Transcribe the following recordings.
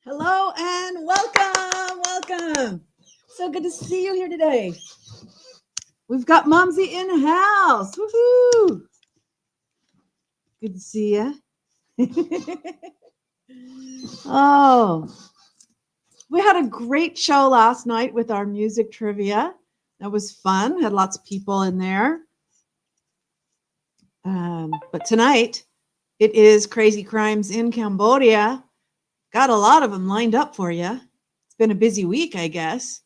Hello and welcome, welcome. So good to see you here today. We've got Mumsy in the house. Woohoo! Good to see you. Oh, we had a great show last night with our music trivia. That was fun. Had lots of people in there. But tonight it is Crazy Crimes in Cambodia. Got a lot of them lined up for you. It's been a busy week, I guess.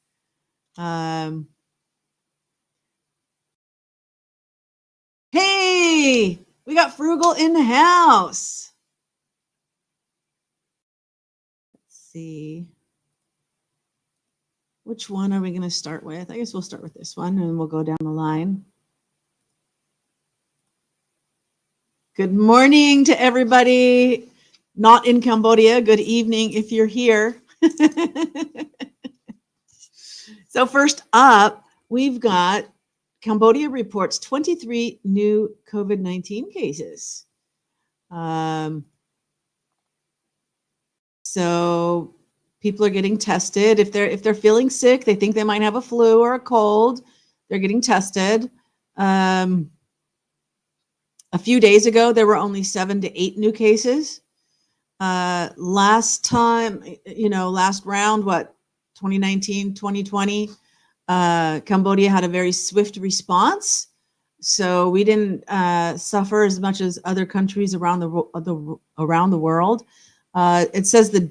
Hey, we got Frugal in the house. Let's see. Which one are we going to start with? I guess we'll start with this one and we'll go down the line. Good morning to everybody not in Cambodia. Good evening if you're here. So first up, we've got Cambodia reports 23 new COVID-19 cases. So people are getting tested. If they're feeling sick, they think they might have a flu or a cold, they're getting tested. A few days ago, there were only 7 to 8 new cases. Last time, last round, 2019, 2020, Cambodia had a very swift response. So we didn't suffer as much as other countries around the world. It says the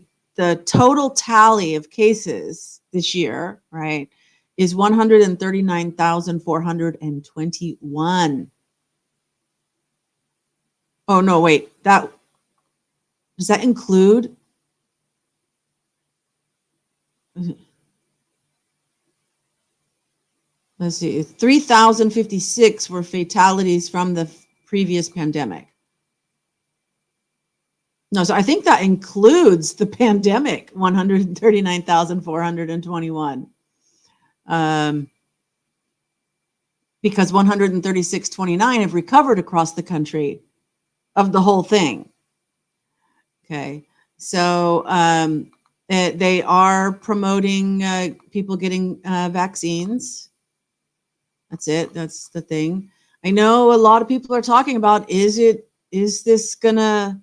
total tally of cases this year, right, is 139,421. Oh no, wait, does that include? Let's see, 3,056 were fatalities from the previous pandemic. No, so I think that includes the pandemic, 139,421. Because 136,29 have recovered across the country of the whole thing. Okay, so they are promoting people getting vaccines. That's it. That's the thing. I know a lot of people are talking about, is this gonna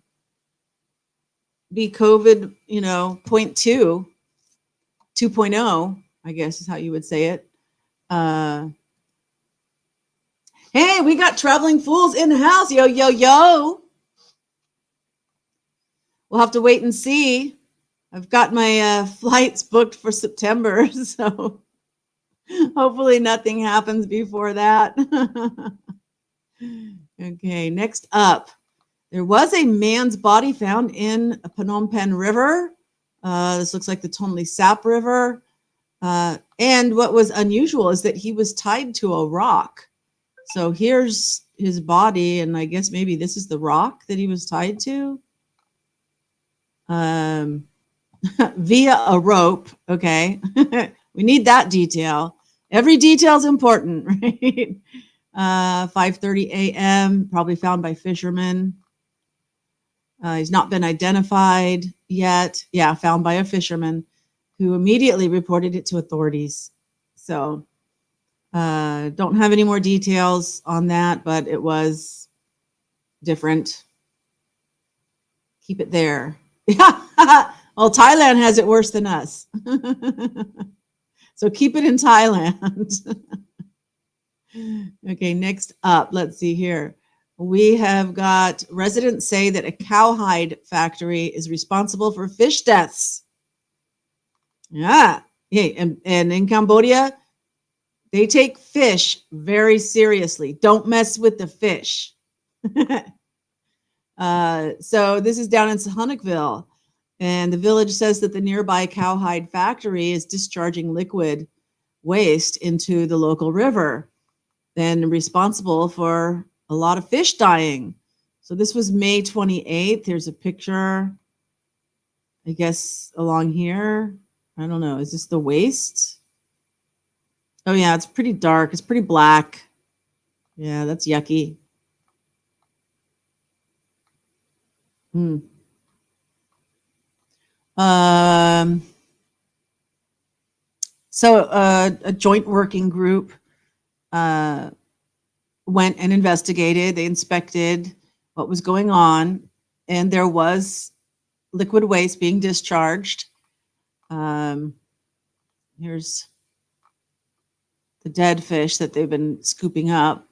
be COVID, 2.0, I guess is how you would say it. Hey, we got Traveling Fools in the house. Yo, yo, yo. We'll have to wait and see. I've got my flights booked for September, so hopefully nothing happens before that. Okay, next up. There was a man's body found in Phnom Penh River. This looks like the Tonle Sap River. And what was unusual is that he was tied to a rock. So here's his body, and I guess maybe this is the rock that he was tied to. Via a rope, okay. We need that detail. Every detail is important, right? 5:30 a.m., probably found by fishermen. He's not been identified yet. Yeah, found by a fisherman who immediately reported it to authorities. So don't have any more details on that, but it was different. Keep it there. Yeah. Well, Thailand has it worse than us. So keep it in Thailand. Okay, next up, let's see here. We have got residents say that a cowhide factory is responsible for fish deaths. Yeah. Hey, and in Cambodia, they take fish very seriously. Don't mess with the fish. So this is down in Sihanoukville, and the village says that the nearby cowhide factory is discharging liquid waste into the local river, and responsible for a lot of fish dying. So this was May 28th. Here's a picture, I guess, along here. I don't know. Is this the waste? Oh, yeah, it's pretty dark. It's pretty black. Yeah, that's yucky. So a joint working group went and investigated. They inspected what was going on, and there was liquid waste being discharged. Here's the dead fish that they've been scooping up.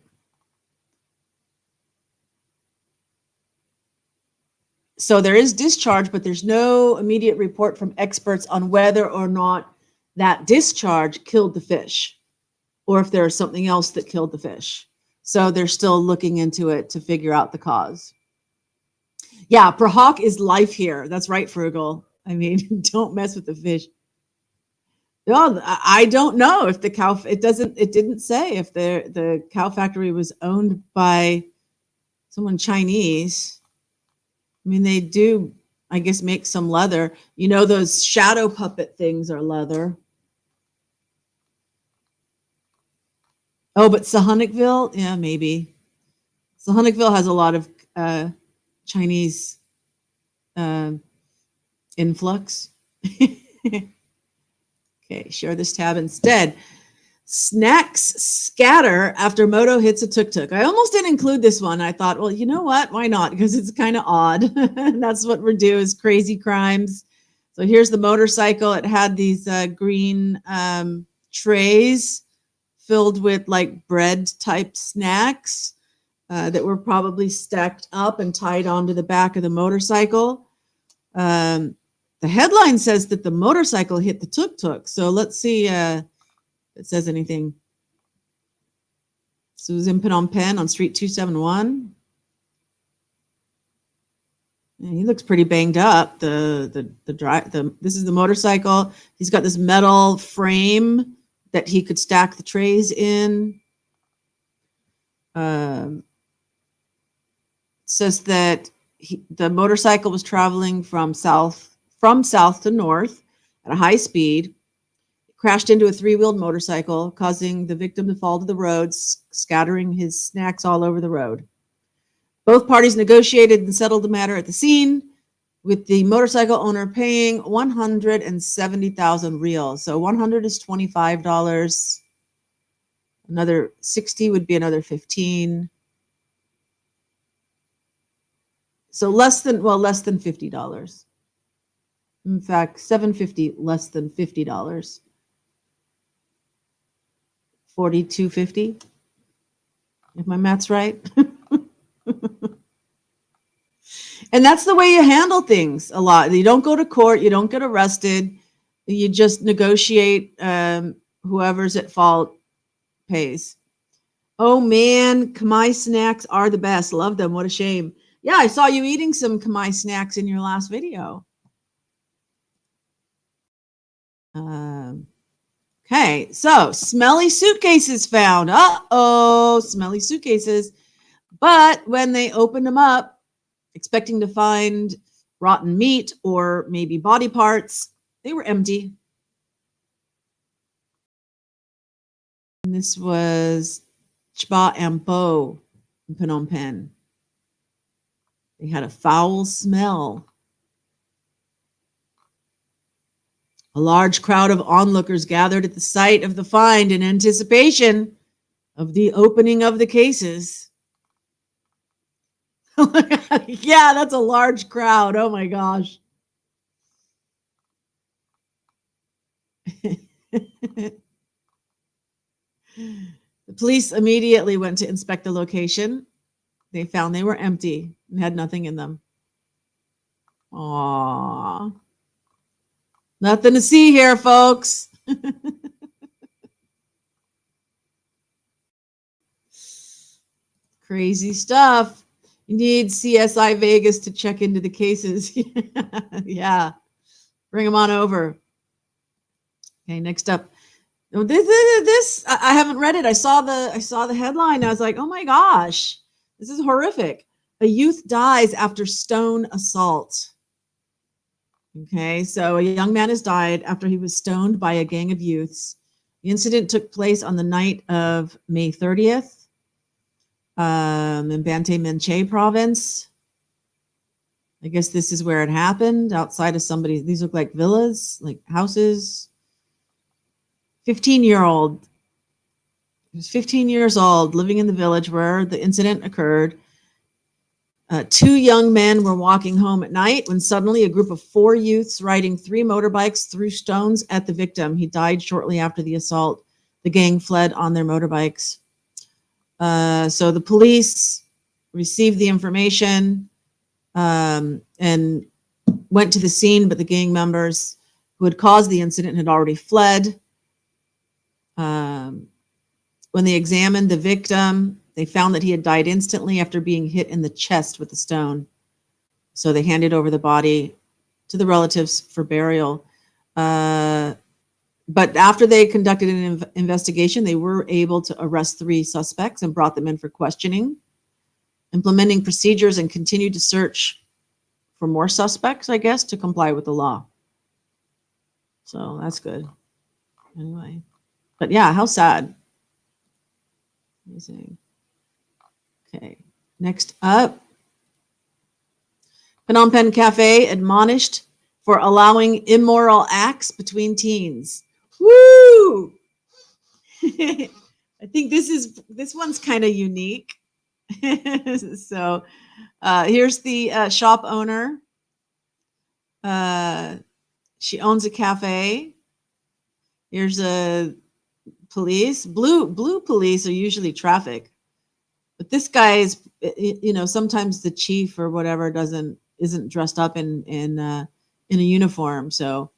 So there is discharge, but there's no immediate report from experts on whether or not that discharge killed the fish, or if there's something else that killed the fish. So they're still looking into it to figure out the cause. Yeah, Prahak is life here. That's right, Frugal. I mean, don't mess with the fish. No, I don't know if the cow. It didn't say if the cow factory was owned by someone Chinese. I mean, they do, I guess, make some leather. You know, those shadow puppet things are leather. Oh, but Sahunnikville? Yeah, maybe. Sahunnikville has a lot of Chinese influx. Okay, share this tab instead. Snacks scatter after moto hits a tuk-tuk. I almost didn't include this one. I thought, well, you know what? Why not? Because it's kind of odd. That's what we do, is crazy crimes. So here's the motorcycle. It had these green trays filled with like bread type snacks that were probably stacked up and tied onto the back of the motorcycle. The headline says that the motorcycle hit the tuk-tuk. So let's see if it says anything. So it was in Phnom Penh on Street 271. And he looks pretty banged up. This is the motorcycle. He's got this metal frame that he could stack the trays in. Says that the motorcycle was traveling from south to north at a high speed. It crashed into a three-wheeled motorcycle, causing the victim to fall to the road, scattering his snacks all over the road. Both parties negotiated and settled the matter at the scene, with the motorcycle owner paying 170,000 reals. So 100 is $25. Another 60 would be another 15. So less than $50. In fact, $750, less than $50. $42.50, if my math's right. And that's the way you handle things a lot. You don't go to court. You don't get arrested. You just negotiate. Whoever's at fault pays. Oh, man. Khmer snacks are the best. Love them. What a shame. Yeah, I saw you eating some Khmer snacks in your last video. Okay, so smelly suitcases found. Uh-oh, smelly suitcases. But when they opened them up, expecting to find rotten meat or maybe body parts, they were empty. And this was Chba Ampo in Phnom Penh. They had a foul smell. A large crowd of onlookers gathered at the site of the find in anticipation of the opening of the cases. Yeah, that's a large crowd. Oh my gosh. The police immediately went to inspect the location. They found they were empty and had nothing in them. Aww. Nothing to see here, folks. Crazy stuff. You need CSI Vegas to check into the cases. Yeah. Bring them on over. Okay, next up. This I haven't read it. I saw the headline. I was like, oh my gosh, this is horrific. A youth dies after stone assault. Okay, so a young man has died after he was stoned by a gang of youths. The incident took place on the night of May 30th in Banteay Menchay province. I guess this is where it happened, outside of somebody. These look like villas, like houses. 15-year-old. He was 15 years old, living in the village where the incident occurred. 2 young men were walking home at night when suddenly a group of 4 youths riding 3 motorbikes threw stones at the victim. He died shortly after the assault. The gang fled on their motorbikes. So the police received the information and went to the scene, but the gang members who had caused the incident had already fled. When they examined the victim, they found that he had died instantly after being hit in the chest with a stone. So they handed over the body to the relatives for burial. But after they conducted an investigation, they were able to arrest 3 suspects and brought them in for questioning, implementing procedures, and continued to search for more suspects, I guess, to comply with the law. So that's good. Anyway, but yeah, how sad. Amazing. Okay, next up, Phnom Penh Cafe admonished for allowing immoral acts between teens. Woo! I think this one's kind of unique. So here's the shop owner. She owns a cafe. Here's a police. Blue police are usually traffic, but this guy is, sometimes the chief or whatever isn't dressed up in a uniform. So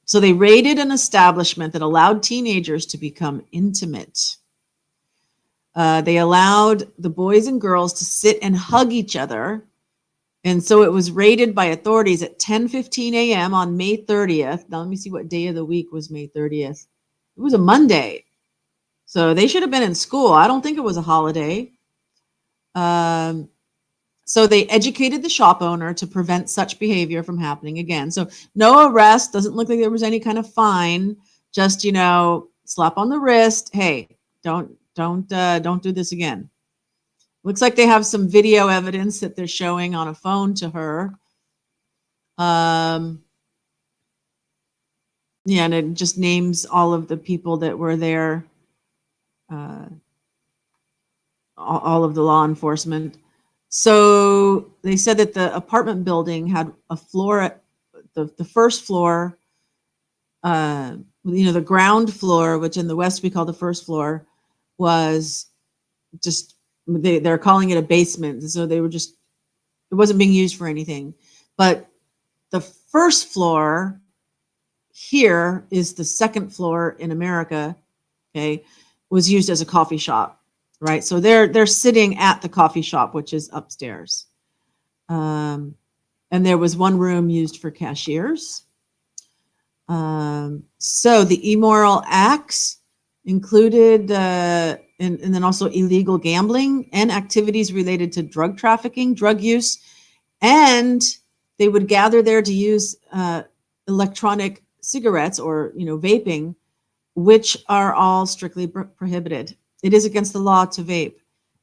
so they raided an establishment that allowed teenagers to become intimate. They allowed the boys and girls to sit and hug each other. And so it was raided by authorities at 10:15 a.m. on May 30th. Now let me see what day of the week was May 30th. It was a Monday. So they should have been in school. I don't think it was a holiday. So they educated the shop owner to prevent such behavior from happening again. So no arrest. Doesn't look like there was any kind of fine. Just, slap on the wrist. Hey, don't do this again. Looks like they have some video evidence that they're showing on a phone to her. Yeah, and it just names all of the people that were there, all of the law enforcement. So they said that the apartment building had a floor, the first floor, the ground floor, which in the West we call the first floor, was just, they're calling it a basement. So they were just, it wasn't being used for anything. But the first floor here is the second floor in America, okay, was used as a coffee shop, right? So they're sitting at the coffee shop, which is upstairs. And there was one room used for cashiers. So the immoral acts included, and then also illegal gambling and activities related to drug trafficking, drug use, and they would gather there to use electronic cigarettes or vaping, which are all strictly prohibited. It is against the law to vape,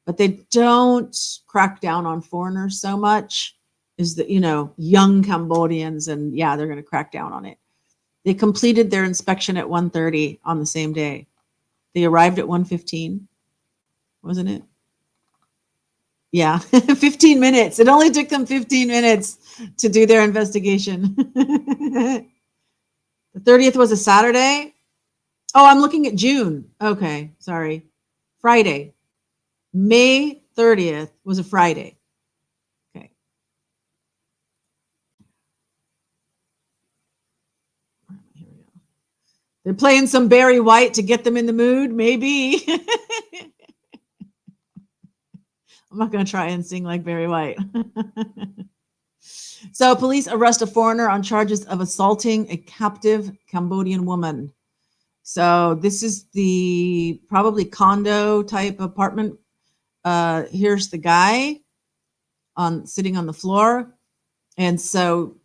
but they don't crack down on foreigners so much as the young Cambodians, and yeah, they're going to crack down on it. They completed their inspection at 1:30 on the same day. They arrived at 1:15, wasn't it? Yeah, 15 minutes. It only took them 15 minutes to do their investigation. The 30th was a Saturday. Oh, I'm looking at June. Okay, sorry. Friday. May 30th was a Friday. Okay. Here we go. They're playing some Barry White to get them in the mood, maybe. I'm not going to try and sing like Barry White. So police arrest a foreigner on charges of assaulting a captive Cambodian woman. So this is the probably condo type apartment. Here's the guy sitting on the floor. And so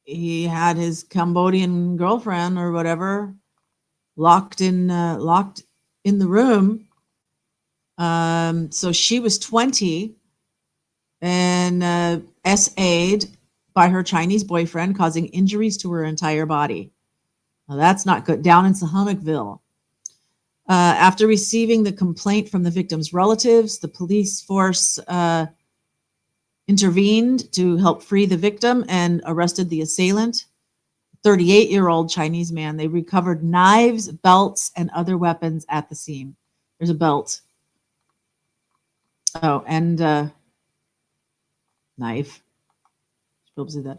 he had his Cambodian girlfriend or whatever locked in the room. So she was 20 and SA'd by her Chinese boyfriend, causing injuries to her entire body. Well, that's not good. Down in Sahanoukville. After receiving the complaint from the victim's relatives, the police force intervened to help free the victim and arrested the assailant, 38-year-old Chinese man. They recovered knives, belts, and other weapons at the scene. There's a belt. Oh, and knife. The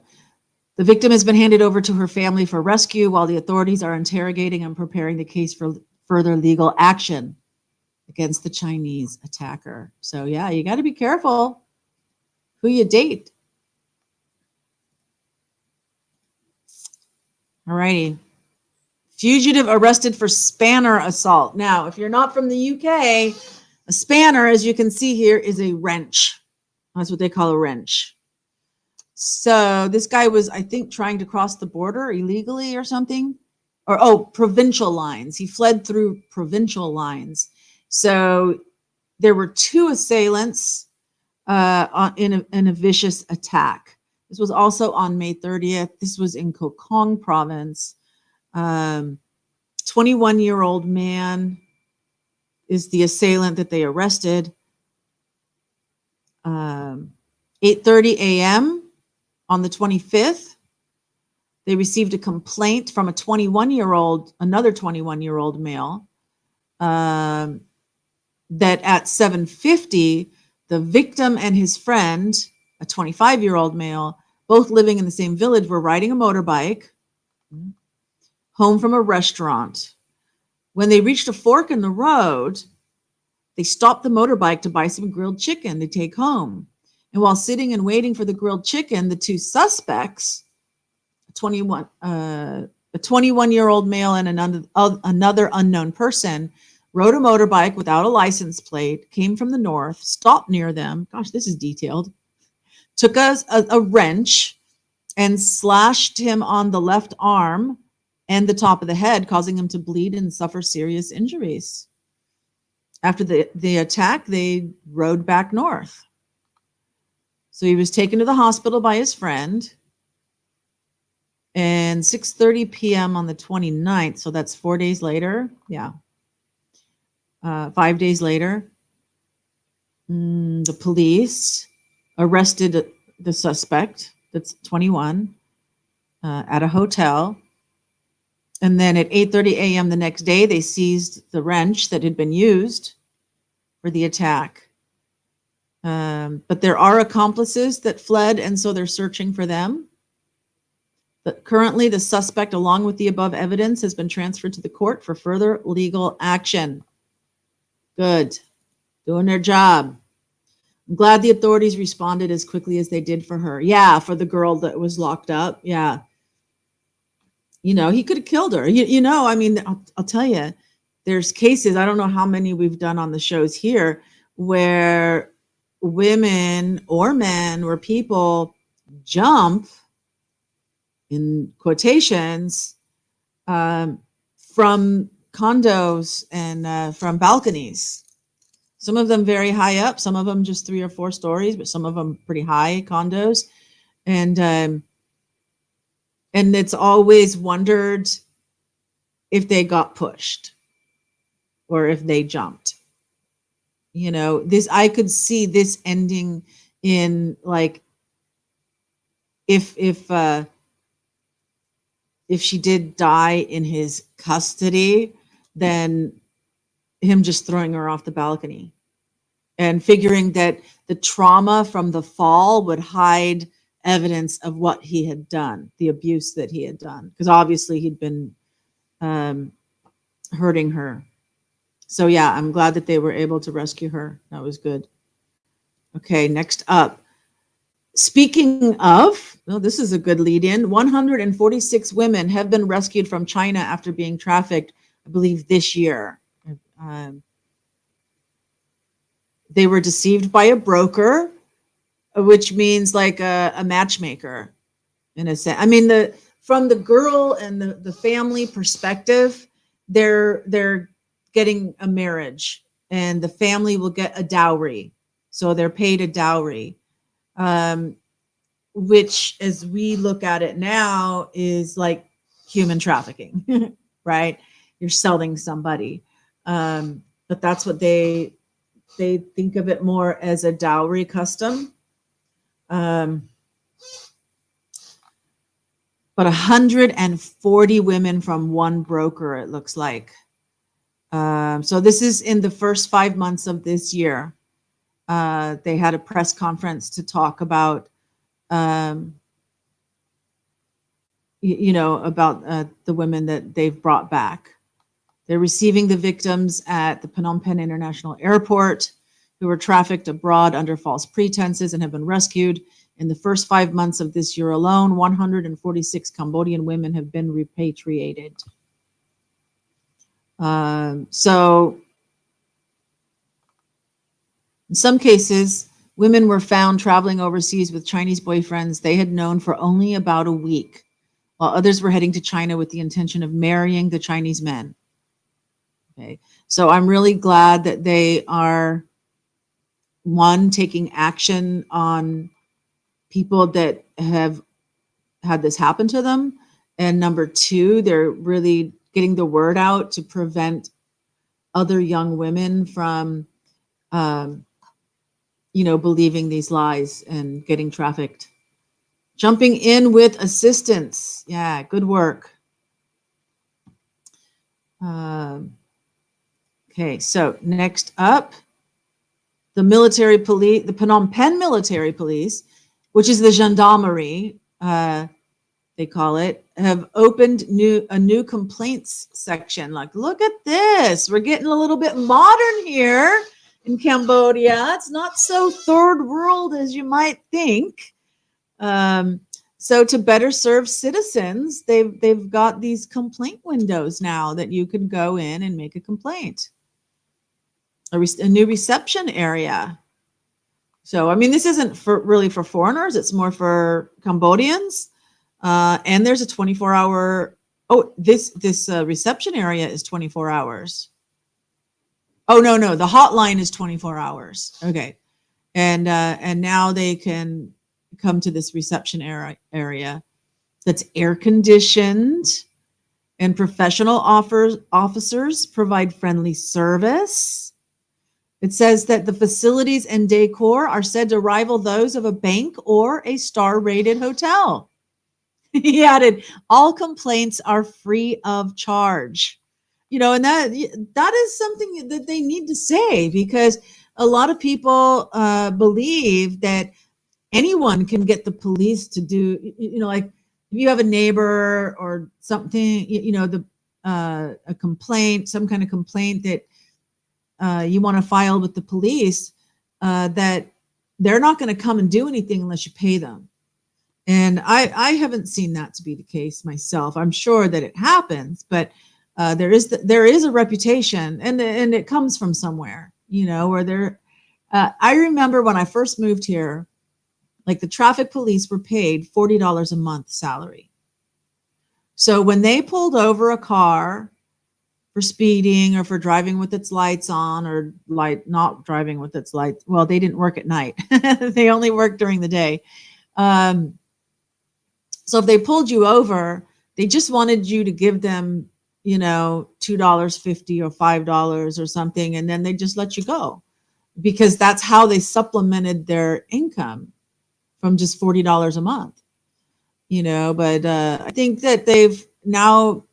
victim has been handed over to her family for rescue while the authorities are interrogating and preparing the case for further legal action against the Chinese attacker. So yeah, you got to be careful who you date. All righty. Fugitive arrested for spanner assault. Now, if you're not from the UK, a spanner, as you can see here, is a wrench. That's what they call a wrench. So this guy was, I think, trying to cross the border illegally or something. Or, provincial lines. He fled through provincial lines. So there were two assailants in a vicious attack. This was also on May 30th. This was in Kokong province. 21-year-old man is the assailant that they arrested. 8:30 a.m. on the 25th, they received a complaint from another 21-year-old male, that at 7:50, the victim and his friend, a 25-year-old male, both living in the same village, were riding a motorbike home from a restaurant. When they reached a fork in the road, they stopped the motorbike to buy some grilled chicken to take home. And while sitting and waiting for the grilled chicken, the two suspects, a 21-year-old male and another unknown person, rode a motorbike without a license plate, came from the north, stopped near them. Gosh, this is detailed. Took a wrench and slashed him on the left arm and the top of the head, causing him to bleed and suffer serious injuries. After the attack, they rode back north. So he was taken to the hospital by his friend. And 6:30 p.m. on the 29th, so that's 4 days later. Yeah. 5 days later, the police arrested the suspect, that's 21, at a hotel. And then at 8:30 a.m. the next day, they seized the wrench that had been used for the attack. But there are accomplices that fled, and so they're searching for them. But currently, the suspect, along with the above evidence, has been transferred to the court for further legal action. Good. Doing their job. I'm glad the authorities responded as quickly as they did for her. Yeah, for the girl that was locked up. Yeah. You know, he could have killed her. I mean, I'll tell you, there's cases, I don't know how many we've done on the shows here, where women or men or people jump, in quotations, from condos and from balconies. Some of them very high up, some of them just 3 or 4 stories, but some of them pretty high condos. And it's always wondered if they got pushed or if they jumped. You know, I could see this ending in, like, if she did die in his custody, then him just throwing her off the balcony and figuring that the trauma from the fall would hide evidence of what he had done, the abuse that he had done, because obviously he'd been hurting her. So yeah, I'm glad that they were able to rescue her. That was good. Okay, next up. Speaking of, this is a good lead in. 146 women have been rescued from China after being trafficked, I believe, this year. They were deceived by a broker, which means like a matchmaker, in a sense. I mean, from the girl and the family perspective, they're getting a marriage, and the family will get a dowry, so they're paid a dowry. which as we look at it now is like human trafficking, right? You're selling somebody. But that's what they think of it more as a dowry custom. But 140 women from one broker, it looks like. So this is in the first 5 months of this year. They had a press conference to talk about, about the women that they've brought back. They're receiving the victims at the Phnom Penh International Airport who were trafficked abroad under false pretenses and have been rescued. In the first 5 months of this year alone, 146 Cambodian women have been repatriated. So in some cases, women were found traveling overseas with Chinese boyfriends they had known for only about a week, while others were heading to China with the intention of marrying the Chinese men. Okay, so I'm really glad that they are, one, taking action on people that have had this happen to them, and number two, they're really getting the word out to prevent other young women from, believing these lies and getting trafficked. Jumping in with assistance. Yeah, good work. Okay, so next up, the military police, the Phnom Penh military police, which is the gendarmerie, they call it, have opened a new complaints section. Like, look at this. We're getting a little bit modern here in Cambodia. It's not so third world as you might think. So to better serve citizens, they've got these complaint windows now that you can go in and make a complaint. A new reception area. So, I mean, this isn't really for foreigners. It's more for Cambodians. And there's a 24-hour. Oh, this reception area is 24 hours. Oh, no. The hotline is 24 hours. Okay. And now they can come to this reception area that's air conditioned, and professional officers provide friendly service. It says that the facilities and decor are said to rival those of a bank or a star-rated hotel. He added, all complaints are free of charge. And that is something that they need to say, because a lot of people believe that anyone can get the police to do, like if you have a neighbor or something, a complaint, some kind of complaint that you want to file with the police, that they're not going to come and do anything unless you pay them. And I haven't seen that to be the case myself. I'm sure that it happens, but there is a reputation, and it comes from somewhere, where there. I remember when I first moved here, like the traffic police were paid $40 a month salary. So when they pulled over a car for speeding or for driving with its lights on, or not driving with its lights, well, they didn't work at night. They only worked during the day. So if they pulled you over, they just wanted you to give them, $2.50 or $5 or something, and then they just let you go, because that's how they supplemented their income from just $40 a month. But I think that they've now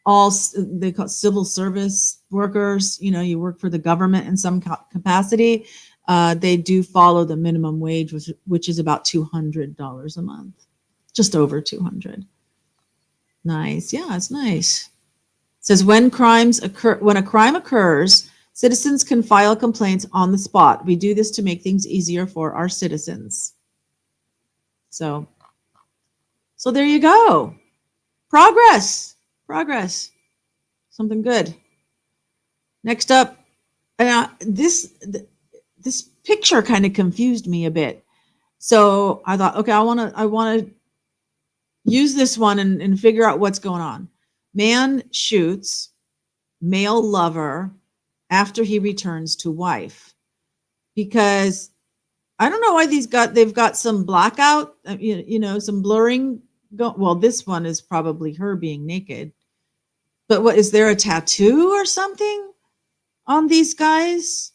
they call civil service workers, you work for the government in some capacity. They do follow the minimum wage, which is about $200 a month, just over 200. Nice. Yeah, it's nice. It says when a crime occurs, citizens can file complaints on the spot. We do this to make things easier for our citizens. So there you go. Progress. Something good. Next up, this picture kind of confused me a bit. So I thought, okay, I want to use this one and figure out what's going on. Man shoots male lover after he returns to wife, because I don't know why they've got some blackout, some blurring. Well, this one is probably her being naked. But what is there a tattoo or something on these guys?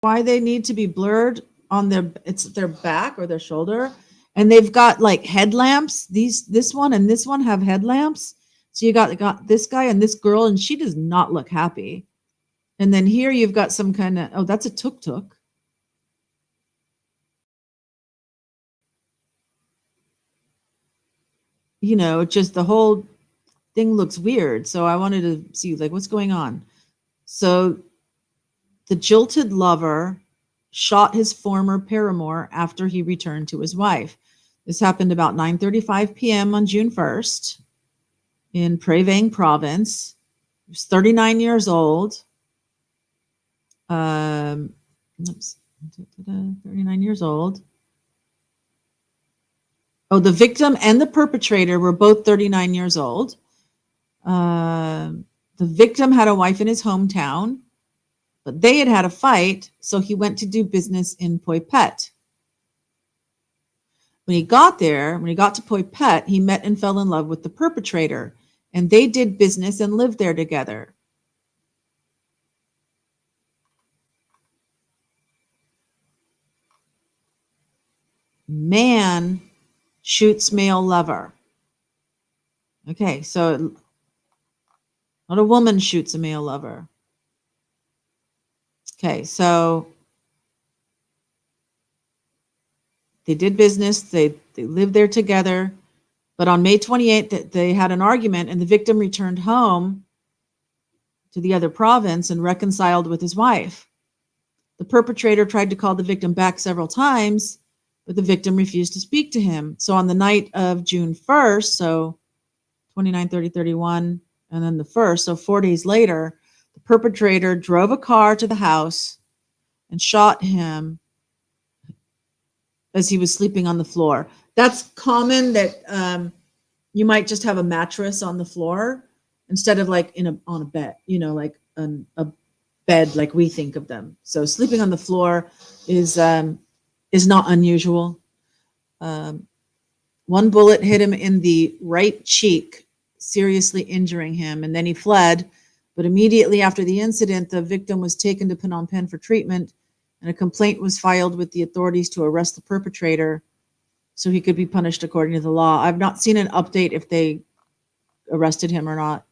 Why they need to be blurred on their back or their shoulder? And they've got like headlamps. This one and this one have headlamps. So you got this guy and this girl, and she does not look happy. And then here you've got some kind of, oh, that's a tuk-tuk. Just the whole thing looks weird. So I wanted to see like what's going on. So the jilted lover shot his former paramour after he returned to his wife. This happened about 9:35 p.m. on June 1st in Prevang province. He was 39 years old. 39 years old. Oh, the victim and the perpetrator were both 39 years old. The victim had a wife in his hometown, but they had a fight, so he went to do business in Phnom Penh. When he got to Phnom Penh, he met and fell in love with the perpetrator, and they did business and lived there together. Man shoots male lover. Okay, so not a woman shoots a male lover. Okay, so they did business, they lived there together, but on May 28th, they had an argument, and the victim returned home to the other province and reconciled with his wife. The perpetrator tried to call the victim back several times, but the victim refused to speak to him. So on the night of June 1st, so 29, 30, 31, and then the 1st, so 4 days later, the perpetrator drove a car to the house and shot him as he was sleeping on the floor. That's common that you might just have a mattress on the floor instead of like on a bed, like a bed like we think of them. So sleeping on the floor is not unusual. One bullet hit him in the right cheek, seriously injuring him, and then he fled. But immediately after the incident, the victim was taken to Phnom Penh for treatment, and a complaint was filed with the authorities to arrest the perpetrator so he could be punished according to the law. I've not seen an update if they arrested him or not.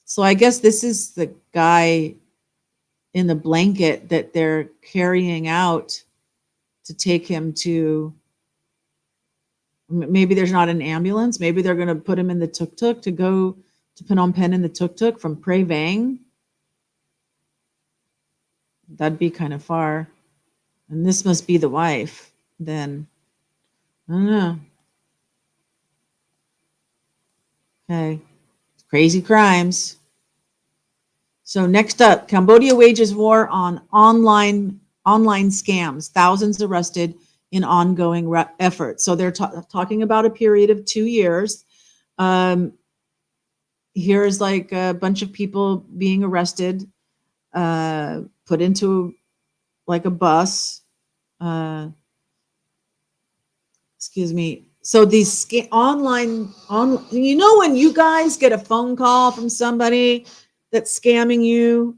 So I guess this is the guy in the blanket that they're carrying out to take him to, maybe there's not an ambulance. Maybe they're going to put him in the tuk-tuk to go to Phnom Penh in the tuk-tuk from Prevang. That'd be kind of far. And this must be the wife then. I don't know. Okay. Crazy crimes. So next up, Cambodia wages war on online scams. Thousands arrested in ongoing efforts. So they're talking about a period of 2 years. Here's like a bunch of people being arrested, put into like a bus. Excuse me. So these online, when you guys get a phone call from somebody that's scamming you,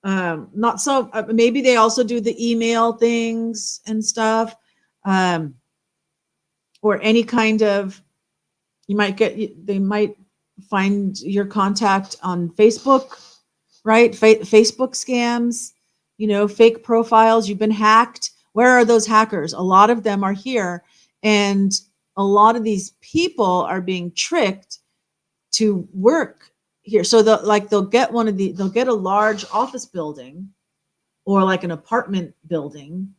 not so, maybe they also do the email things and stuff, or any kind of, they might find your contact on Facebook, right? Facebook scams, fake profiles, you've been hacked. Where are those hackers? A lot of them are here. And a lot of these people are being tricked to work here. So they'll get they'll get a large office building or like an apartment building,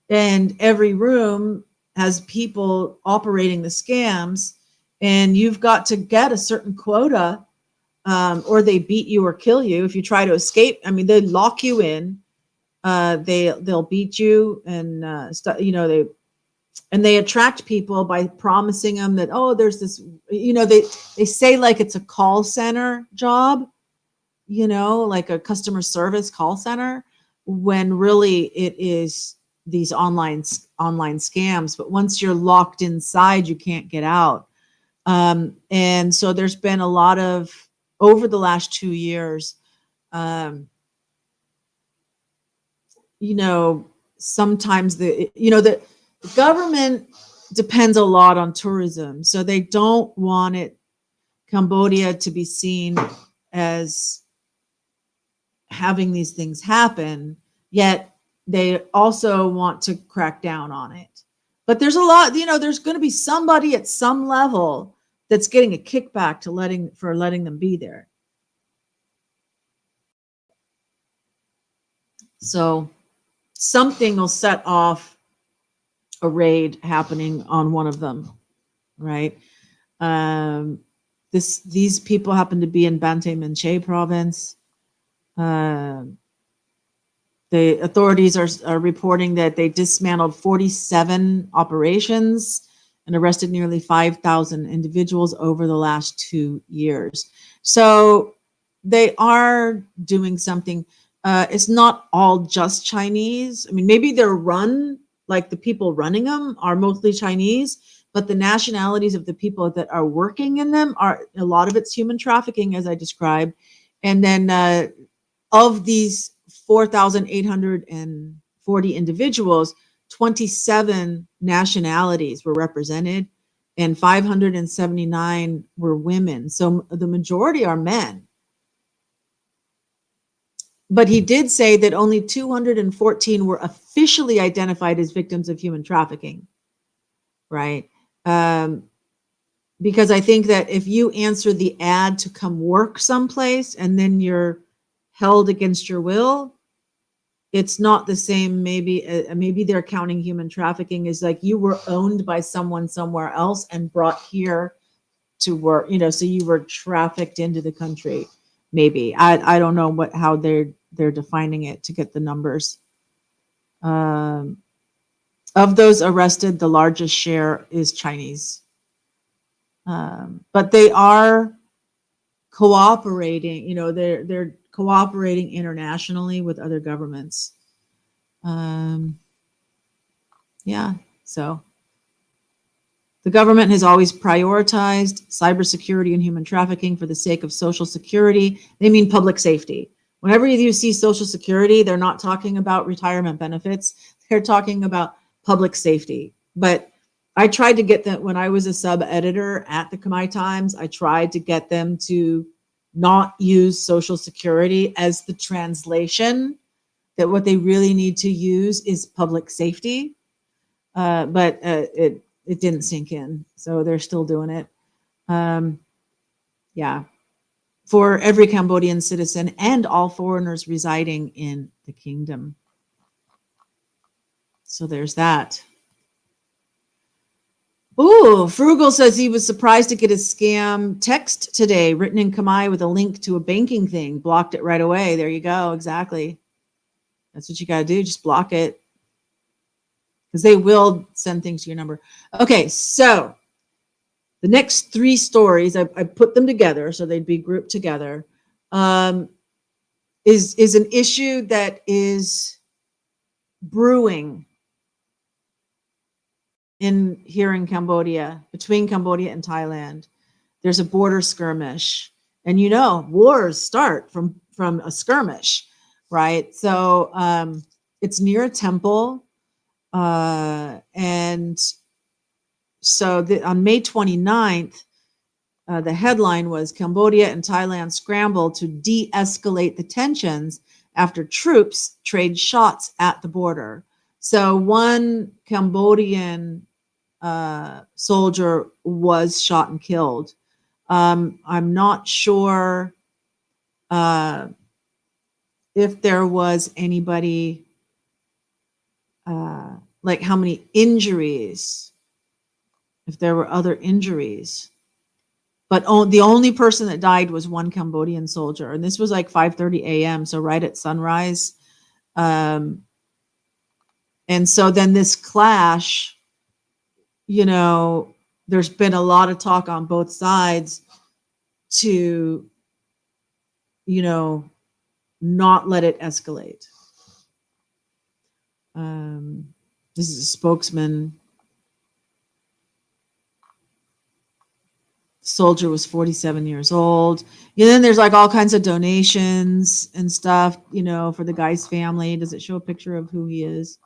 and every room has people operating the scams, and you've got to get a certain quota, or they beat you or kill you if you try to escape. I mean, they lock you in, they'll beat you and they attract people by promising them that, oh, there's this, they say like it's a call center job, like a customer service call center, when really it is these online scams. But once you're locked inside, you can't get out. And so there's been a lot of, over the last 2 years, sometimes the government depends a lot on tourism. So they don't want Cambodia to be seen as having these things happen, yet they also want to crack down on it. But there's a lot, there's going to be somebody at some level that's getting a kickback for letting them be there. So something will set off a raid happening on one of them, right? These people happen to be in Banteay Meanchey province. The authorities are reporting that they dismantled 47 operations and arrested nearly 5,000 individuals over the last 2 years. So they are doing something. It's not all just Chinese. I mean, maybe they're run, like the people running them are mostly Chinese, but the nationalities of the people that are working in them are, a lot of it's human trafficking, as I described. And then of these 4,840 individuals, 27 nationalities were represented and 579 were women. So the majority are men. But he did say that only 214 were officially identified as victims of human trafficking, right? Because I think that if you answer the ad to come work someplace and then you're held against your will, it's not the same. Maybe they're counting human trafficking as like you were owned by someone somewhere else and brought here to work, so you were trafficked into the country. Maybe I don't know how they're defining it to get the numbers. Of those arrested, the largest share is Chinese, but they are cooperating. They're cooperating internationally with other governments. So the government has always prioritized cybersecurity and human trafficking for the sake of social security. They mean public safety. Whenever you see social security, they're not talking about retirement benefits. They're talking about public safety. But I tried to get them, when I was a sub-editor at the Khmer Times, I tried to get them to not use social security as the translation, that what they really need to use is public safety. But it didn't sink in. So they're still doing it. For every Cambodian citizen and all foreigners residing in the kingdom. So there's that. Ooh, Frugal says he was surprised to get a scam text today written in Khmer with a link to a banking thing. Blocked it right away. There you go. Exactly. That's what you got to do. Just block it. Because they will send things to your number. Okay, so the next 3 stories, I put them together so they'd be grouped together, is an issue that is brewing here in Cambodia, between Cambodia and Thailand. There's a border skirmish. And wars start from a skirmish, right? So it's near a temple. And so on May 29th, the headline was Cambodia and Thailand scramble to de-escalate the tensions after troops trade shots at the border. So one Cambodian soldier was shot and killed. I'm not sure if there was anybody, like how many injuries, if there were other injuries. But the only person that died was one Cambodian soldier. And this was like 5:30 a.m., so right at sunrise. And so then this clash, there's been a lot of talk on both sides to, not let it escalate. This is a spokesman. Soldier was 47 years old. And then there's like all kinds of donations and stuff, for the guy's family. Does it show a picture of who he is?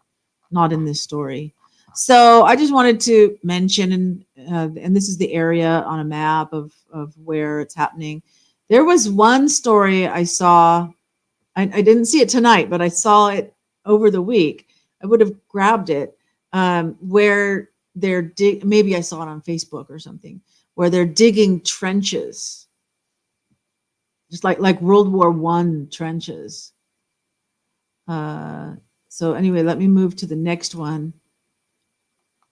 Not in this story. So I just wanted to mention, and this is the area on a map of where it's happening. There was one story I saw. I didn't see it tonight, but I saw it over the week. I would have grabbed it, where maybe I saw it on Facebook or something, where they're digging trenches, just like World War I trenches. So anyway, let me move to the next one.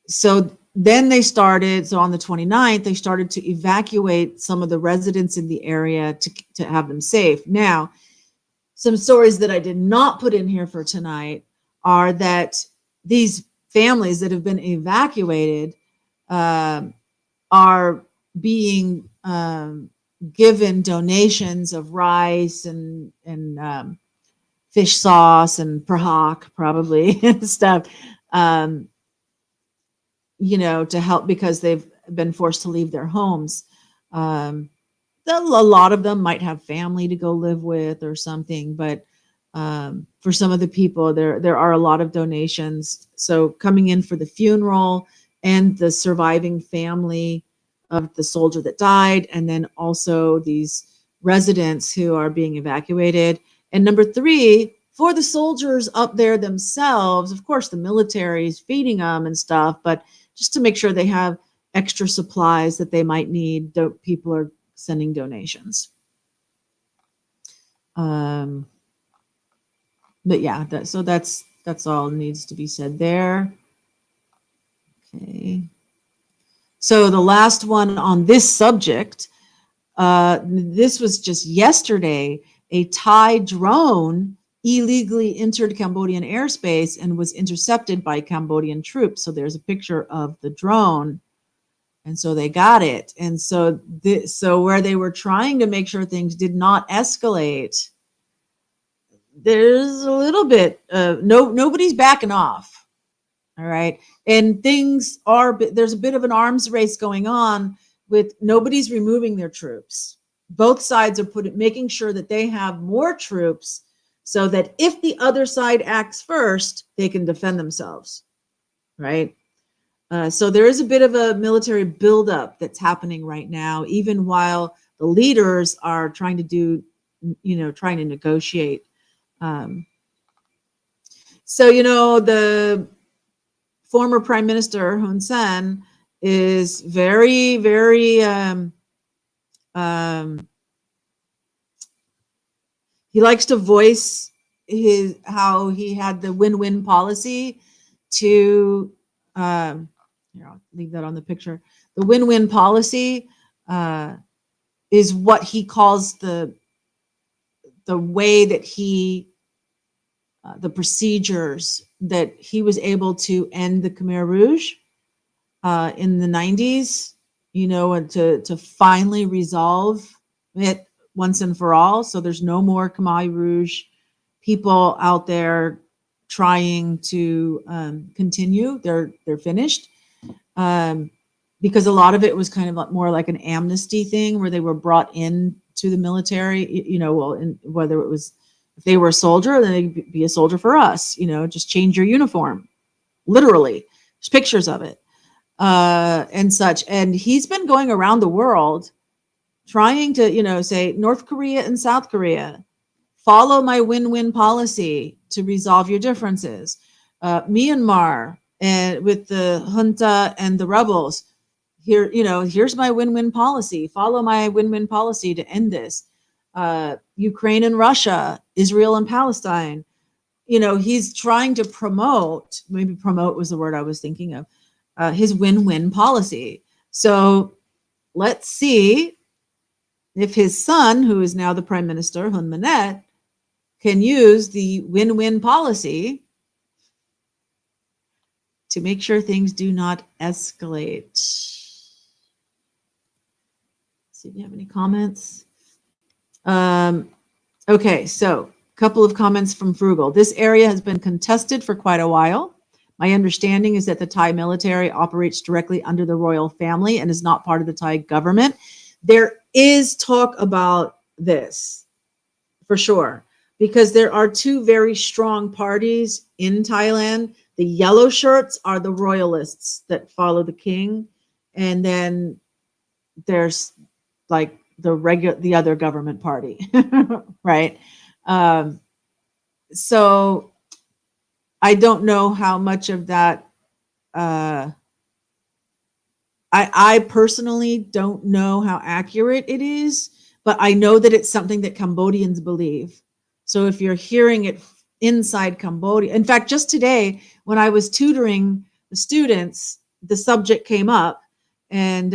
So then they started, so on the 29th, they started to evacuate some of the residents in the area to have them safe. Now, some stories that I did not put in here for tonight are that these families that have been evacuated are being given donations of rice and fish sauce and prahak probably and stuff, to help because they've been forced to leave their homes. A lot of them might have family to go live with or something, but for some of the people, there are a lot of donations. So coming in for the funeral and the surviving family of the soldier that died, and then also these residents who are being evacuated. And number 3, for the soldiers up there themselves, of course, the military is feeding them and stuff, but just to make sure they have extra supplies that they might need, people are sending donations. But yeah, that's all needs to be said there. Okay. So the last one on this subject, this was just yesterday. A Thai drone illegally entered Cambodian airspace and was intercepted by Cambodian troops. So there's a picture of the drone. And so they got it. And so where they were trying to make sure things did not escalate, there's a little bit nobody's backing off. All right. And there's a bit of an arms race going on with nobody's removing their troops. Both sides are making sure that they have more troops so that if the other side acts first, they can defend themselves. Right. So there is a bit of a military buildup that's happening right now, even while the leaders are trying to negotiate. So, the former Prime Minister Hun Sen is very, very, he likes to voice how he had the win-win policy to, I'll leave that on the picture. The win-win policy is what he calls the way that the procedures that he was able to end the Khmer Rouge in the 90s, and to finally resolve it once and for all. So there's no more Khmer Rouge people out there trying to continue. They're finished. Because a lot of it was kind of more like an amnesty thing where they were brought in to the military, whether it was, if they were a soldier, then they'd be a soldier for us, just change your uniform, literally. There's pictures of it and such. And he's been going around the world trying to, say North Korea and South Korea, follow my win-win policy to resolve your differences. Myanmar and with the junta and the rebels, here's my win-win policy. Follow my win-win policy to end this. Ukraine and Russia, Israel and Palestine. He's trying to promote, maybe promote was the word I was thinking of, his win-win policy. So let's see if his son, who is now the Prime Minister, Hun Manet, can use the win-win policy to make sure things do not escalate. See if you have any comments. Okay, so couple of comments from Frugal. This area has been contested for quite a while. My understanding is that the Thai military operates directly under the royal family and is not part of the Thai government. There is talk about this for sure, because there are two very strong parties in Thailand. The yellow shirts are the royalists that follow the king, and then there's like the other government party, right? So I don't know how much of that. I personally don't know how accurate it is, but I know that it's something that Cambodians believe. So if you're hearing it inside Cambodia, in fact, just today when I was tutoring the students, the subject came up, and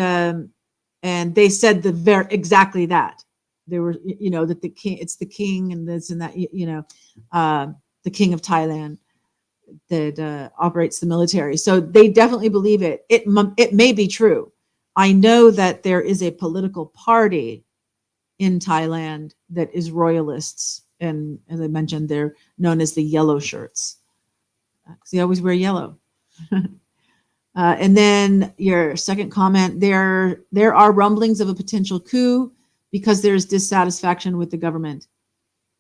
they said exactly that. They were, that the king, it's the king and this and that, the king of Thailand that operates the military. So they definitely believe it. It may be true. I know that there is a political party in Thailand that is royalists, and as I mentioned, they're known as the yellow shirts because they always wear yellow. And then your second comment, there are rumblings of a potential coup because there's dissatisfaction with the government.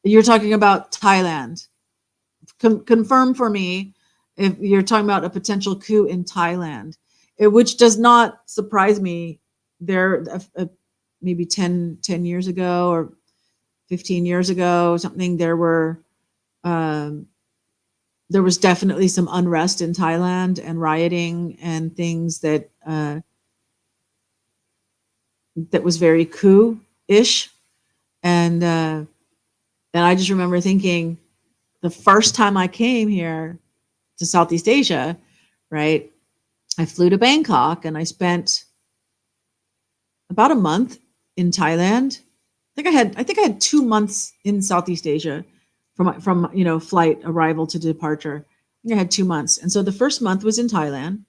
You're talking about Thailand. Confirm for me if you're talking about a potential coup in Thailand, which does not surprise me. There, maybe 10 years ago or 15 years ago, something, there was definitely some unrest in Thailand and rioting and things that was very coup-ish. And I just remember thinking, the first time I came here to Southeast Asia, right, I flew to Bangkok and I spent about a month in Thailand. I think I had 2 months in Southeast Asia from flight arrival to departure. I think I had 2 months. And so the first month was in Thailand.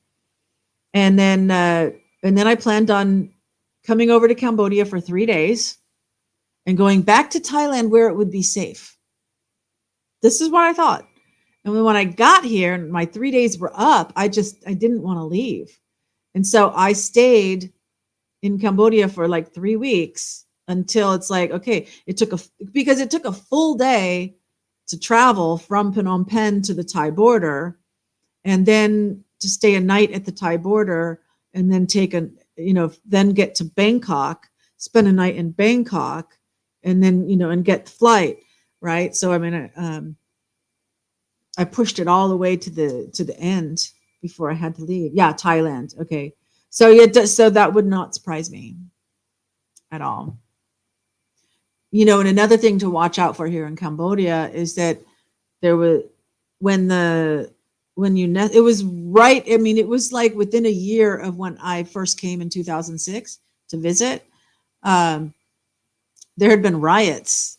And then I planned on coming over to Cambodia for 3 days and going back to Thailand where it would be safe. This is what I thought. And when I got here and my 3 days were up, I didn't want to leave. And so I stayed in Cambodia for like 3 weeks until it's like, okay, because it took a full day to travel from Phnom Penh to the Thai border, and then to stay a night at the Thai border, and then then get to Bangkok, spend a night in Bangkok, and then, and get the flight. Right. So, I mean, I pushed it all the way to the end before I had to leave. Yeah. Thailand. Okay. So so that would not surprise me at all. And another thing to watch out for here in Cambodia is that there was, it was right. I mean, it was like within a year of when I first came in 2006 to visit, there had been riots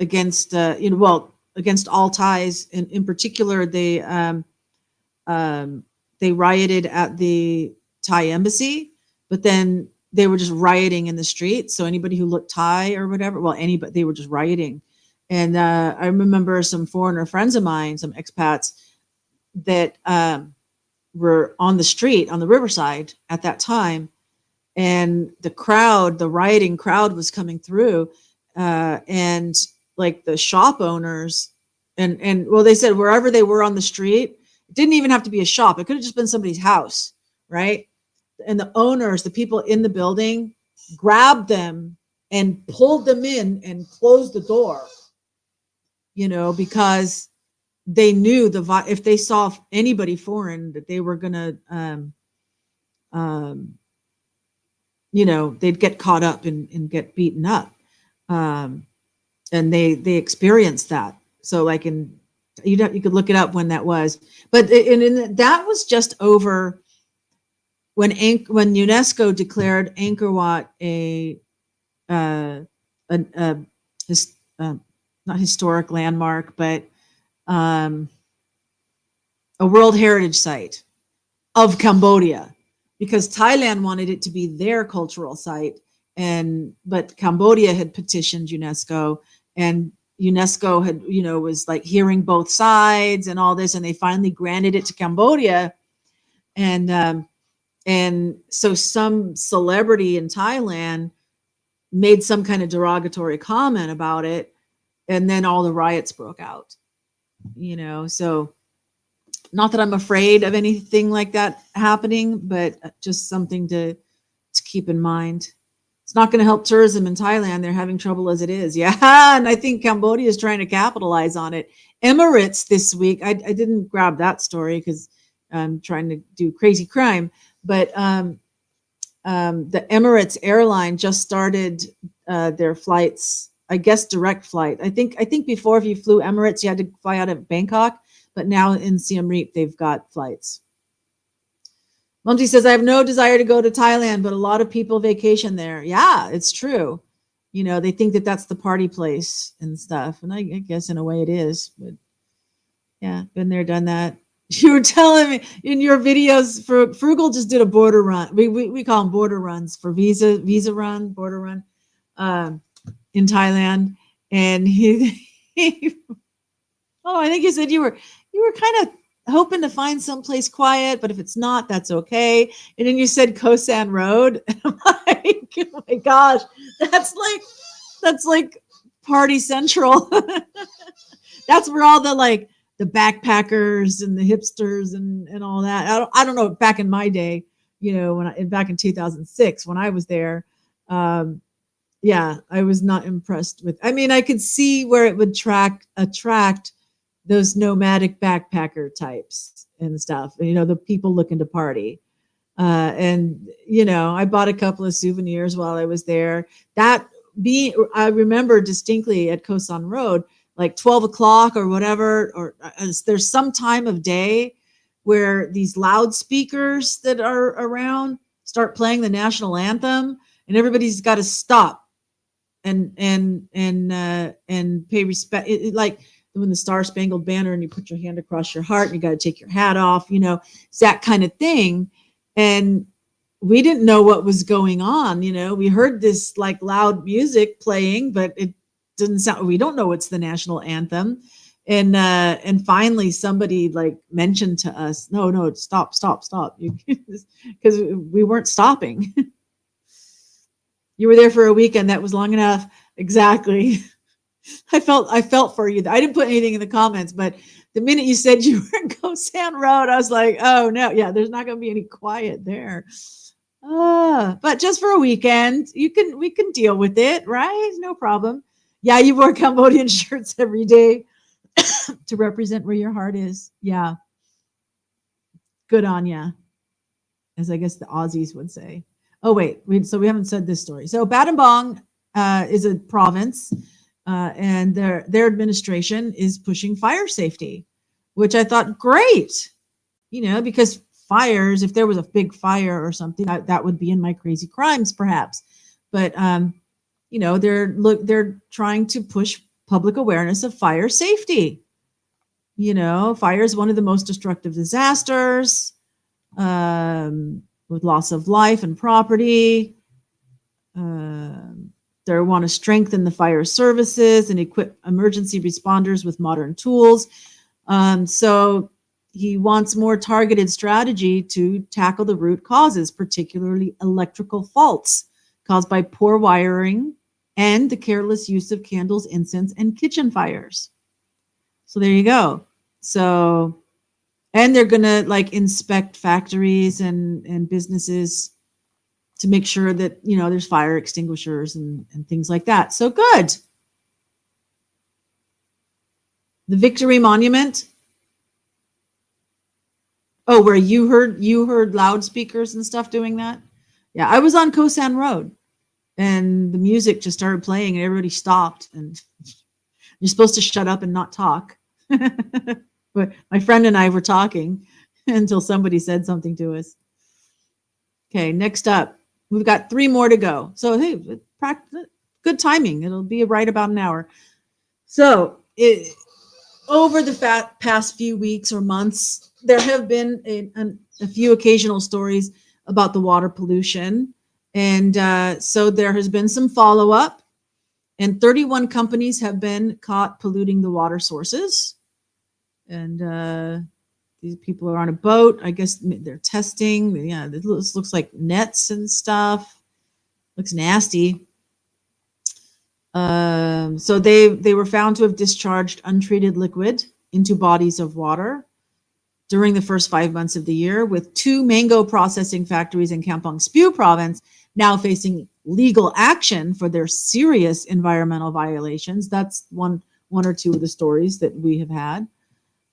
against against all Thais, and in particular they rioted at the Thai embassy, but then they were just rioting in the streets. So anybody who looked Thai or whatever, anybody, they were just rioting. And I remember some foreigner friends of mine, some expats, that were on the street on the riverside at that time, and the rioting crowd was coming through, and like the shop owners and they said wherever they were on the street, it didn't even have to be a shop. It could have just been somebody's house, right? And the owners, the people in the building, grabbed them and pulled them in and closed the door, because they knew if they saw anybody foreign, that they were gonna, they'd get caught up and get beaten up. And they experienced that. So like you could look it up when that was, but that was just over when UNESCO declared Angkor Wat not historic landmark, but a World Heritage Site of Cambodia, because Thailand wanted it to be their cultural site, but Cambodia had petitioned UNESCO, and UNESCO had, was like hearing both sides and all this, and they finally granted it to Cambodia. And so some celebrity in Thailand made some kind of derogatory comment about it, and then all the riots broke out. So not that I'm afraid of anything like that happening, but just something to keep in mind. It's not going to help tourism in Thailand. They're having trouble as it is. Yeah. And I think Cambodia is trying to capitalize on it. Emirates this week, I didn't grab that story because I'm trying to do crazy crime, but the Emirates airline just started their flights, I guess direct flight. I think before, if you flew Emirates, you had to fly out of Bangkok, but now in Siem Reap, they've got flights. Mumsy says, I have no desire to go to Thailand, but a lot of people vacation there. Yeah, it's true. They think that that's the party place and stuff. And I guess in a way it is, but yeah, been there, done that. You were telling me in your videos, Frugal just did a border run. We call them border runs for visa border run in Thailand. And I think you said you were kind of hoping to find someplace quiet, but if it's not, that's okay. And then you said Koh San Road. And I'm like, oh my gosh, that's like party central. That's where all the backpackers and the hipsters and all that. I don't know. Back in my day, back in 2006 when I was there, yeah, I was not impressed with. I mean, I could see where it would attract those nomadic backpacker types and stuff. The people looking to party. And I bought a couple of souvenirs while I was there. I remember distinctly at Koh San Road, like 12 o'clock or whatever, or there's some time of day where these loudspeakers that are around start playing the national anthem, and everybody's got to stop and pay respect. Like when the Star Spangled Banner and you put your hand across your heart and you got to take your hat off, it's that kind of thing. And we didn't know what was going on. We heard this like loud music playing, but it didn't sound, we don't know it's the national anthem. And finally somebody like mentioned to us, no, stop. Because we weren't stopping. You were there for a weekend. That was long enough. Exactly. I felt for you. I didn't put anything in the comments, but the minute you said you were in Koh San Road, I was like, oh no, yeah, there's not going to be any quiet there. But just for a weekend, we can deal with it, right? No problem. Yeah, you wore Cambodian shirts every day to represent where your heart is. Yeah. Good on ya, as I guess the Aussies would say. Oh, wait. So we haven't said this story. So Battambang is a province, and their administration is pushing fire safety, which I thought, great, because fires, if there was a big fire or something, that would be in my crazy crimes, perhaps. But, they're trying to push public awareness of fire safety. Fire is one of the most destructive disasters, with loss of life and property. They want to strengthen the fire services and equip emergency responders with modern tools. So he wants more targeted strategy to tackle the root causes, particularly electrical faults caused by poor wiring and the careless use of candles, incense, and kitchen fires. So there you go. So, and they're going to inspect factories and businesses to make sure that, there's fire extinguishers and things like that. So good. The Victory Monument. Oh, where you heard loudspeakers and stuff doing that? Yeah, I was on Koh San Road and the music just started playing and everybody stopped, and you're supposed to shut up and not talk. But my friend and I were talking until somebody said something to us. Okay, next up, we've got 3 more to go. So, hey, good timing. It'll be right about an hour. So, over the past few weeks or months, there have been a few occasional stories about the water pollution. And so there has been some follow-up. And 31 companies have been caught polluting the water sources. And these people are on a boat. I guess they're testing. Yeah, this looks like nets and stuff. Looks nasty. So they were found to have discharged untreated liquid into bodies of water during the first 5 months of the year, with 2 mango processing factories in Kampong Speu province now facing legal action for their serious environmental violations. That's one or two of the stories that we have had.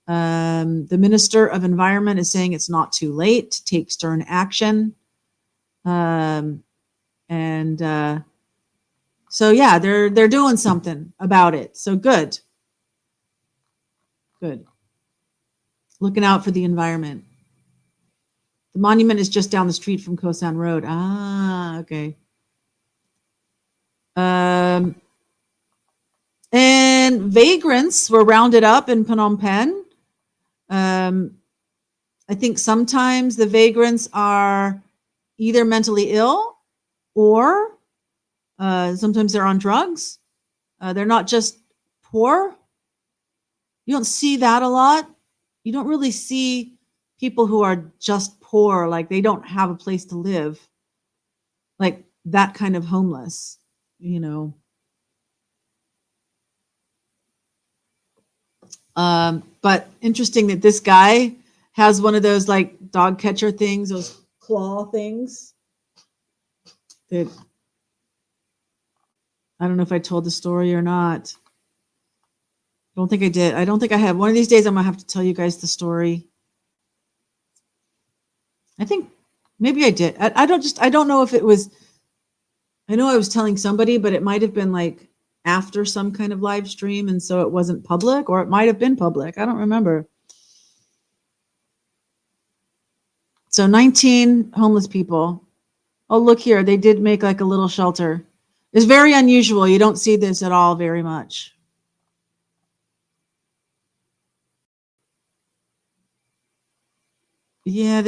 The Minister of Environment is saying it's not too late to take stern action. So yeah, they're doing something about it. So good. Looking out for the environment. The monument is just down the street from Kosan Road. Ah, okay. And vagrants were rounded up in Phnom Penh. I think sometimes the vagrants are either mentally ill or sometimes they're on drugs. They're not just poor. You don't see that a lot. You don't really see people who are just poor, like they don't have a place to live, like that kind of homeless, you know. But interesting that this guy has one of those like dog catcher things, those claw things. That I don't know if I told the story or not. I don't think I did. I don't think I have. One of these days I'm gonna have to tell you guys the story. I think maybe I did. I don't know if it was, I know I was telling somebody, but it might have been like after some kind of live stream, and so it wasn't public, or it might have been public. I don't remember. So 19 homeless people. Oh, look here. They did make like a little shelter. It's very unusual. You don't see this at all very much. Yeah,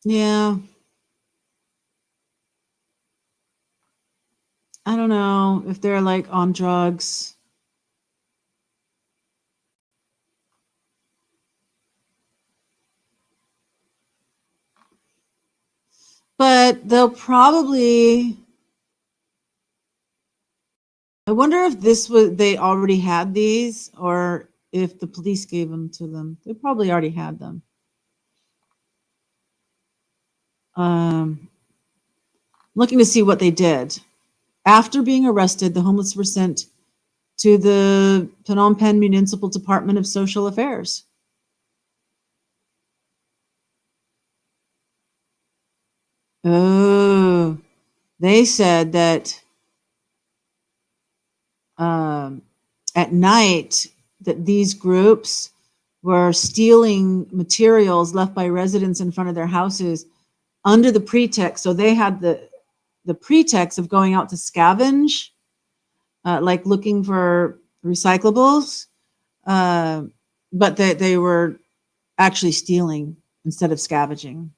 yeah. I don't know if they're like on drugs. But they'll probably, I wonder if this was, they already had these, or if the police gave them to them. They probably already had them. Looking to see what they did. After being arrested, the homeless were sent to the Phnom Penh Municipal Department of Social Affairs. Oh, they said that at night that these groups were stealing materials left by residents in front of their houses under the pretext. So they had the pretext of going out to scavenge, like looking for recyclables, but they were actually stealing instead of scavenging.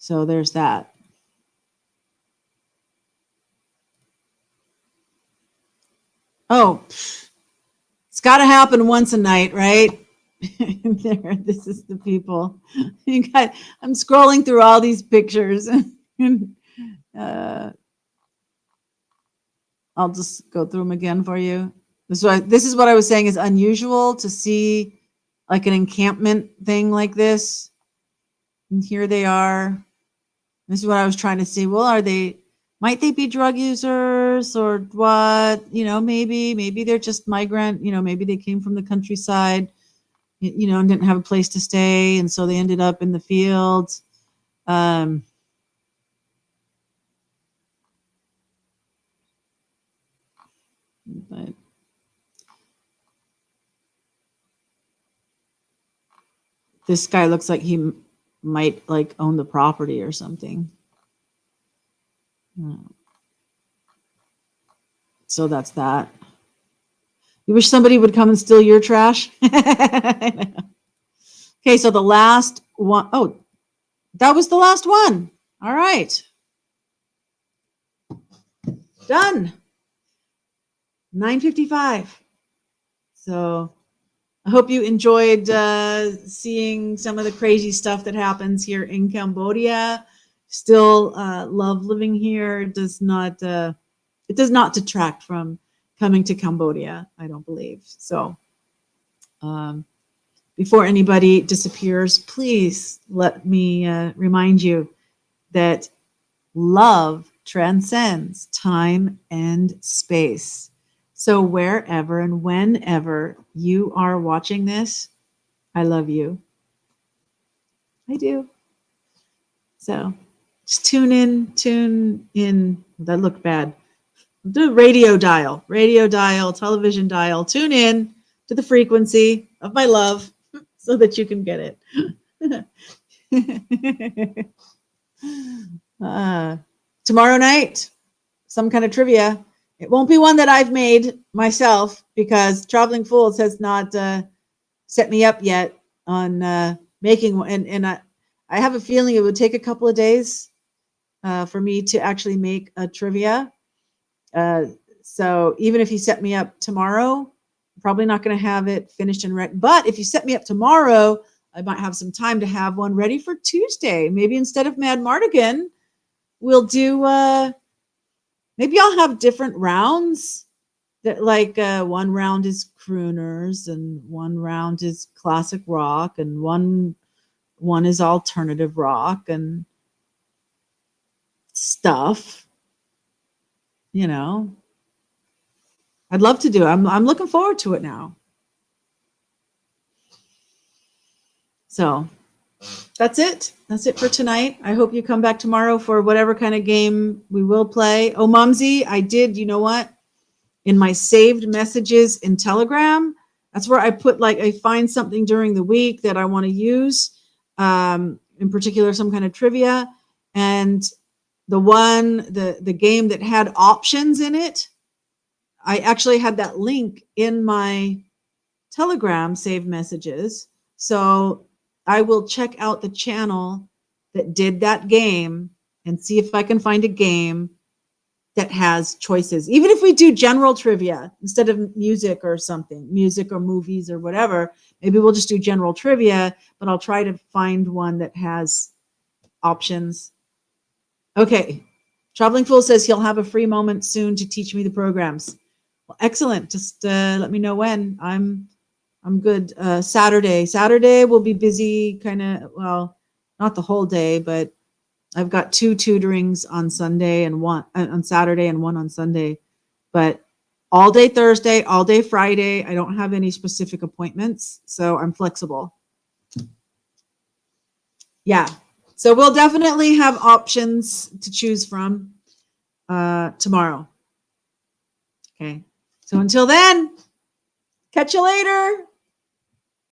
So there's that. Oh, it's got to happen once a night, right? There, this is the people. I'm scrolling through all these pictures, and I'll just go through them again for you. This is what I was saying is unusual to see, like an encampment thing like this. And here they are. This is what I was trying to see. Well, might they be drug users or what? You know, maybe they're just migrant. You know, maybe they came from the countryside, you know, and didn't have a place to stay, and so they ended up in the fields. But this guy looks like he might like own the property or something. So that's that. You wish somebody would come and steal your trash? Okay, so the last one. Oh, that was the last one. All right. Done. 9:55. So I hope you enjoyed seeing some of the crazy stuff that happens here in Cambodia. Still love living here. It does not detract from coming to Cambodia, I don't believe. So before anybody disappears, please let me remind you that love transcends time and space. So wherever and whenever you are watching this, I love you. I do. So just tune in. That looked bad. Do radio dial, television dial. Tune in to the frequency of my love so that you can get it. Tomorrow night, some kind of trivia. It won't be one that I've made myself because Traveling Fools has not set me up yet on making one. And I have a feeling it would take a couple of days for me to actually make a trivia. So even if you set me up tomorrow, I'm probably not going to have it finished and ready. But if you set me up tomorrow, I might have some time to have one ready for Tuesday. Maybe instead of Mad Mardigan, we'll do maybe I'll have different rounds. That like one round is crooners and one round is classic rock and one is alternative rock and stuff. You know, I'd love to do it. I'm looking forward to it now. So that's it. That's it for tonight. I hope you come back tomorrow for whatever kind of game we will play. Oh, Mumsy, I did. You know what? In my saved messages in Telegram, that's where I put like I find something during the week that I want to use, in particular some kind of trivia, and the game that had options in it, I actually had that link in my Telegram saved messages. So I will check out the channel that did that game and see if I can find a game that has choices. Even if we do general trivia instead of music or something, music or movies or whatever, maybe we'll just do general trivia, but I'll try to find one that has options. Okay. Traveling Fool says he'll have a free moment soon to teach me the programs. Well, excellent. Just let me know when. I'm good. Saturday will be busy, kind of, well, not the whole day, but I've got 2 tutorings on Sunday and one on Saturday and one on Sunday, but all day Thursday, all day Friday. I don't have any specific appointments, so I'm flexible. Yeah. So we'll definitely have options to choose from tomorrow. Okay. So until then, catch you later.